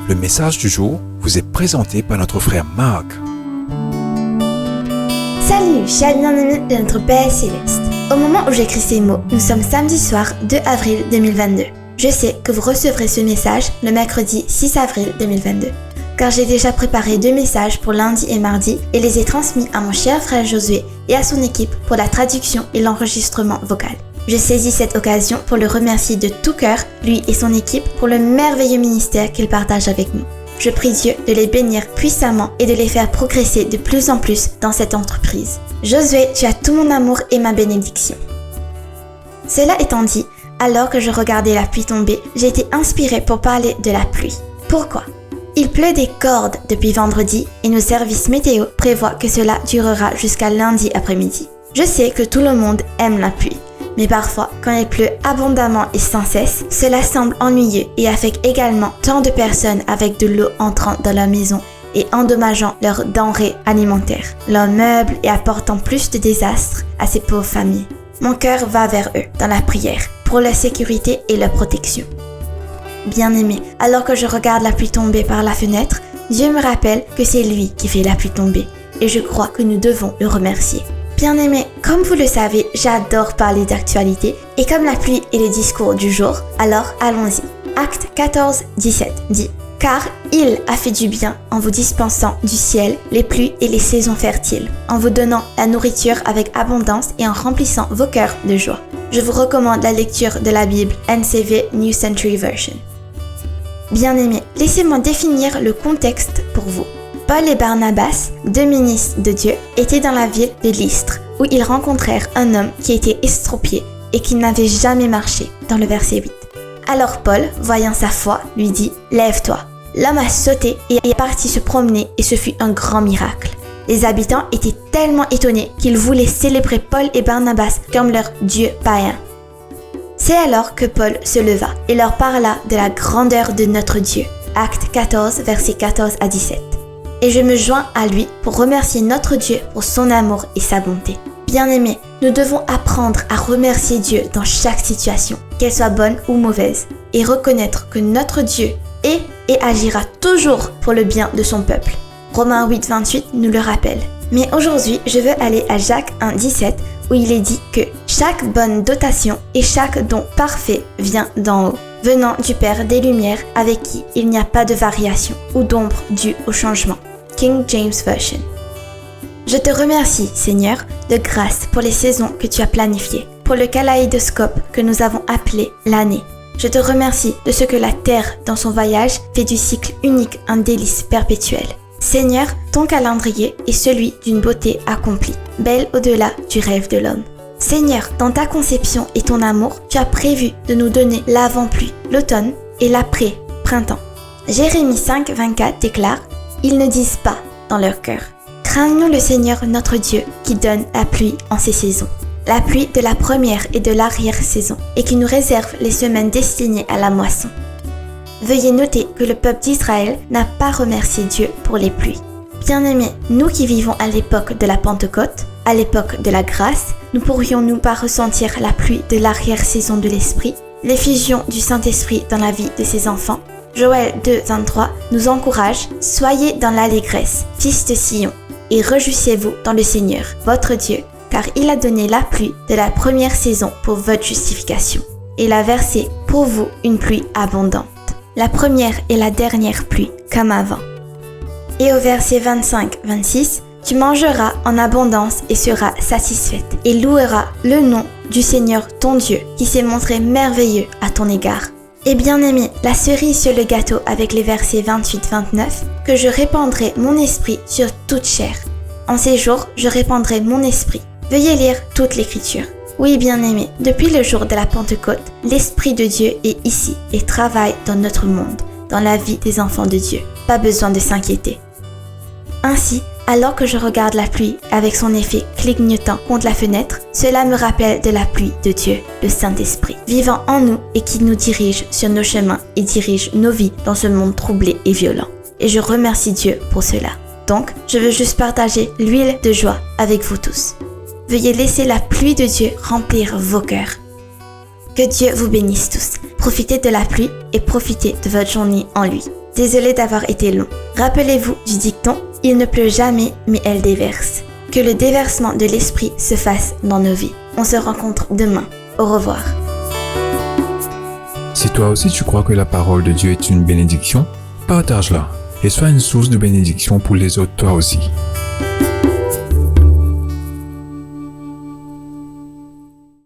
Le message du jour vous est présenté par notre frère Marc. Salut, chers bien-aimés de notre Père Céleste. Au moment où j'écris ces mots, nous sommes samedi soir 2 avril 2022. Je sais que vous recevrez ce message le mercredi 6 avril 2022, car j'ai déjà préparé 2 messages pour lundi et mardi et les ai transmis à mon cher frère Josué et à son équipe pour la traduction et l'enregistrement vocal. Je saisis cette occasion pour le remercier de tout cœur, lui et son équipe, pour le merveilleux ministère qu'ils partagent avec nous. Je prie Dieu de les bénir puissamment et de les faire progresser de plus en plus dans cette entreprise. Josué, tu as tout mon amour et ma bénédiction. Cela étant dit, alors que je regardais la pluie tomber, j'ai été inspirée pour parler de la pluie. Pourquoi ? Il pleut des cordes depuis vendredi et nos services météo prévoient que cela durera jusqu'à lundi après-midi. Je sais que tout le monde aime la pluie. Mais parfois, quand il pleut abondamment et sans cesse, cela semble ennuyeux et affecte également tant de personnes avec de l'eau entrant dans leur maison et endommageant leurs denrées alimentaires, leurs meubles et apportant plus de désastres à ces pauvres familles. Mon cœur va vers eux dans la prière pour leur sécurité et leur protection. Bien-aimé, alors que je regarde la pluie tomber par la fenêtre, Dieu me rappelle que c'est lui qui fait la pluie tomber et je crois que nous devons le remercier. Bien-aimés, comme vous le savez, j'adore parler d'actualité et comme la pluie est le discours du jour, alors allons-y. Acte 14, 17 dit « Car il a fait du bien en vous dispensant du ciel les pluies et les saisons fertiles, en vous donnant la nourriture avec abondance et en remplissant vos cœurs de joie. » Je vous recommande la lecture de la Bible NCV New Century Version. Bien-aimés, laissez-moi définir le contexte pour vous. Paul et Barnabas, 2 ministres de Dieu, étaient dans la ville de Lystre, où ils rencontrèrent un homme qui était estropié et qui n'avait jamais marché, dans le verset 8. Alors Paul, voyant sa foi, lui dit « Lève-toi ». L'homme a sauté et est parti se promener et ce fut un grand miracle. Les habitants étaient tellement étonnés qu'ils voulaient célébrer Paul et Barnabas comme leur Dieu païen. C'est alors que Paul se leva et leur parla de la grandeur de notre Dieu. Acte 14, versets 14 à 17. Et je me joins à lui pour remercier notre Dieu pour son amour et sa bonté. Bien-aimés, nous devons apprendre à remercier Dieu dans chaque situation, qu'elle soit bonne ou mauvaise, et reconnaître que notre Dieu est et agira toujours pour le bien de son peuple. Romains 8, 28 nous le rappelle. Mais aujourd'hui, je veux aller à Jacques 1, 17 où il est dit que chaque bonne dotation et chaque don parfait vient d'en haut, venant du Père des Lumières avec qui il n'y a pas de variation ou d'ombre due au changement. King James Version. Je te remercie, Seigneur, de grâce pour les saisons que tu as planifiées, pour le kaléidoscope que nous avons appelé l'année. Je te remercie de ce que la Terre, dans son voyage, fait du cycle unique un délice perpétuel. Seigneur, ton calendrier est celui d'une beauté accomplie, belle au-delà du rêve de l'homme. Seigneur, dans ta conception et ton amour, tu as prévu de nous donner l'avant-pluie, l'automne et l'après-printemps. Jérémie 5, 24 déclare « Ils ne disent pas dans leur cœur. Craignons le Seigneur notre Dieu qui donne la pluie en ses saisons, la pluie de la première et de l'arrière-saison, et qui nous réserve les semaines destinées à la moisson. » Veuillez noter que le peuple d'Israël n'a pas remercié Dieu pour les pluies. Bien-aimés, nous qui vivons à l'époque de la Pentecôte, à l'époque de la grâce, ne pourrions-nous pas ressentir la pluie de l'arrière-saison de l'Esprit, l'effusion du Saint-Esprit dans la vie de ses enfants? Joël 2, 23 nous encourage « Soyez dans l'allégresse, fils de Sion, et réjouissez-vous dans le Seigneur, votre Dieu, car il a donné la pluie de la première saison pour votre justification. Il a versé pour vous une pluie abondante. La première et la dernière pluie, comme avant. » Et au verset 25-26, « Tu mangeras en abondance et seras satisfaite, et loueras le nom du Seigneur ton Dieu, qui s'est montré merveilleux à ton égard. » Et bien aimé, la cerise sur le gâteau avec les versets 28-29, « Que je répandrai mon esprit sur toute chair. En ces jours, je répandrai mon esprit. » Veuillez lire toute l'écriture. Oui, bien-aimés, depuis le jour de la Pentecôte, l'Esprit de Dieu est ici et travaille dans notre monde, dans la vie des enfants de Dieu. Pas besoin de s'inquiéter. Ainsi, alors que je regarde la pluie avec son effet clignotant contre la fenêtre, cela me rappelle de la pluie de Dieu, le Saint-Esprit, vivant en nous et qui nous dirige sur nos chemins et dirige nos vies dans ce monde troublé et violent. Et je remercie Dieu pour cela. Donc, je veux juste partager l'huile de joie avec vous tous. Veuillez laisser la pluie de Dieu remplir vos cœurs. Que Dieu vous bénisse tous. Profitez de la pluie et profitez de votre journée en lui. Désolée d'avoir été long. Rappelez-vous du dicton « Il ne pleut jamais, mais elle déverse ». Que le déversement de l'esprit se fasse dans nos vies. On se rencontre demain. Au revoir. Si toi aussi tu crois que la parole de Dieu est une bénédiction, partage-la et sois une source de bénédiction pour les autres toi aussi.